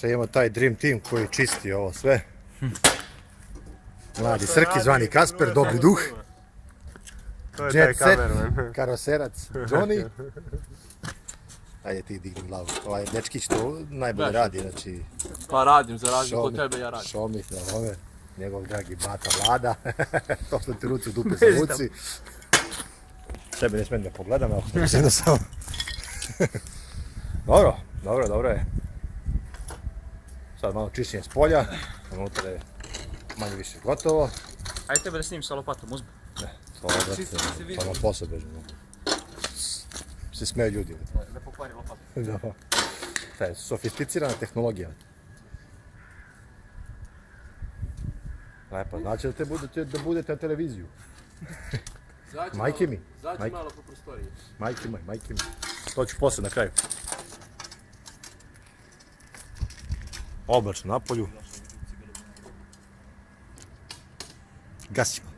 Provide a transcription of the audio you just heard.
Sad imamo taj Dream Team koji čisti ovo sve. Mladi Srki, zvani Kasper, dobri duh. Jet Set, karoserac Johnny. Ajde ti digni glavu. Ovaj dečkić to najbolje radi, znači... Pa radim, za razliku od tebe ja radim. Šomih na ove, njegov dragi bata Vlada. To što ti ruci u dupe za ruci. Sebe ne smijem da pogledam, evo, da se jednostavno. Dobro je. Sad malo čišćenje s polja, unutra je manje više gotovo. Ajde tebe da snim sa lopatom, uzmi. Ne, to nam posao bežimo. Se smeju ljudi. Da pokvari lopatu. Da. To je sofisticirana tehnologija. Lepo, znači da budete na televiziju. Majke mi. Zađi malo po prostoriji. Majke mi. To ću posle na kraju. Oblačno na polju. Gasimo.